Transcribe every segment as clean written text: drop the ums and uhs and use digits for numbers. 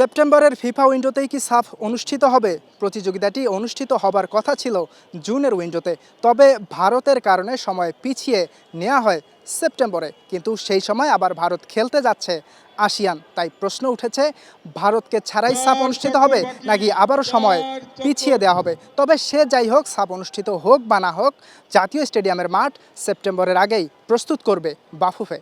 সেপ্টেম্বরের ফিফা উইন্ডোতেই কি সাফ অনুষ্ঠিত হবে? প্রতিযোগিতাটি অনুষ্ঠিত হবার কথা ছিল জুনের উইন্ডোতে, তবে ভারতের কারণে সময় পিছিয়ে নেওয়া হয় সেপ্টেম্বরে। কিন্তু সেই সময় আবার ভারত খেলতে যাচ্ছে আসিয়ান, তাই প্রশ্ন উঠেছে ভারতকে ছাড়াই সাফ অনুষ্ঠিত হবে নাকি আবারও সময় পিছিয়ে দেওয়া হবে। তবে সে যাই হোক, সাফ অনুষ্ঠিত হোক বা না হোক, জাতীয় স্টেডিয়ামের মাঠ সেপ্টেম্বরের আগেই প্রস্তুত করবে বাফুফে।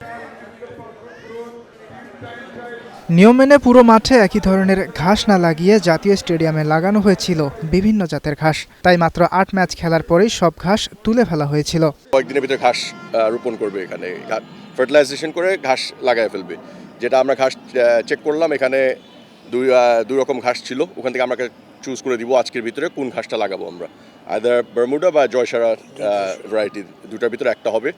নিয়ম মেনে পুরো মাঠে একই ধরনের ঘাস না লাগিয়ে জাতীয় স্টেডিয়ামে লাগানো হয়েছিল বিভিন্ন জাতের ঘাস। তাই মাত্র ৮ ম্যাচ খেলার পরেই সব ঘাস তুলে ফেলা হয়েছিল। কয়েকদিনের ভিতরে ঘাস রোপণ করবে, এখানে ফার্টিলাইজেশন করে ঘাস লাগায় ফেলবে। যেটা আমরা ঘাস চেক করলাম, এখানে দুই রকম ঘাস ছিল, ওখান থেকে আমরা চুজ করে দিব আজকের ভিতরে কোন ঘাসটা লাগাবো আমরা। আইদার বারমুডা বা জয়সারা ভ্যারাইটি, দুটার ভিতরে একটা হবে।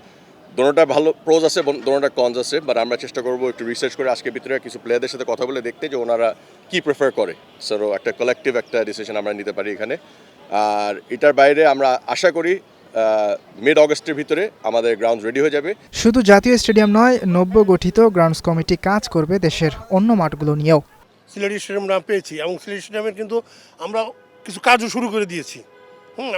দোনোটা ভালো প্রোজ আছে, দোনোটা কনস আছে, বাট আমরা চেষ্টা করবো একটু রিসার্চ করে আজকের ভিতরে কিছু প্লেয়ারদের সাথে কথা বলে দেখতে যে ওনারা কি প্রেফার করে। সো একটা কালেকটিভ একটা ডিসিশন আমরা নিতে পারি এখানে। আর এটার বাইরে আমরা আশা করি মিড অগস্টের ভিতরে আমাদের গ্রাউন্ড রেডি হয়ে যাবে। শুধু জাতীয় স্টেডিয়াম নয়, নব্য গঠিত গ্রাউন্ডস কমিটি কাজ করবে দেশের অন্য মাঠগুলো নিয়েও। সিলেট স্টেডিয়াম নাম পেয়েছি এবং সিলেট স্টেডিয়ামের কিন্তু আমরা কিছু কাজও শুরু করে দিয়েছি।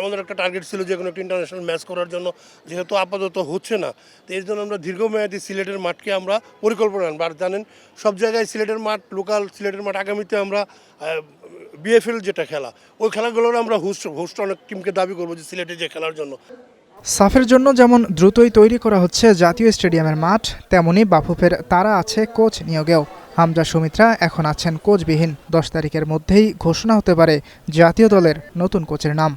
আমাদের একটা টার্গেট ছিল যে কোনো একটা ইন্টারন্যাশনাল ম্যাচ করার জন্য, যেহেতু আপাতত হচ্ছে না, তো এর জন্য আমরা দীর্ঘমেয়াদী সিলেটের মাঠকে আমরা পরিকল্পনা আনবো। আর জানেন সব জায়গায় সিলেটের মাঠ, লোকাল সিলেটের মাঠ আগামীতে আমরা বিএফএল যেটা খেলা, ওই খেলাগুলোর আমরা হোস্ট অনেক টিমকে দাবি করবো যে সিলেটে যে খেলার জন্য। সাফের জন্য যেমন দ্রুতই তৈরি করা হচ্ছে জাতীয় স্টেডিয়ামের মাঠ, তেমনি বাফুফের তারা আছে কোচ নিয়োগেও। হামজা সুমিত্রা এখন আছেন কোচবিহীন। 10 তারিখের মধ্যেই ঘোষণা হতে পারে জাতীয় দলের নতুন কোচের নাম।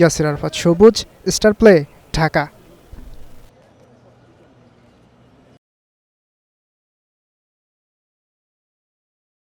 ইয়াসির আরাফাত সবুজ, স্টার প্লে, ঢাকা।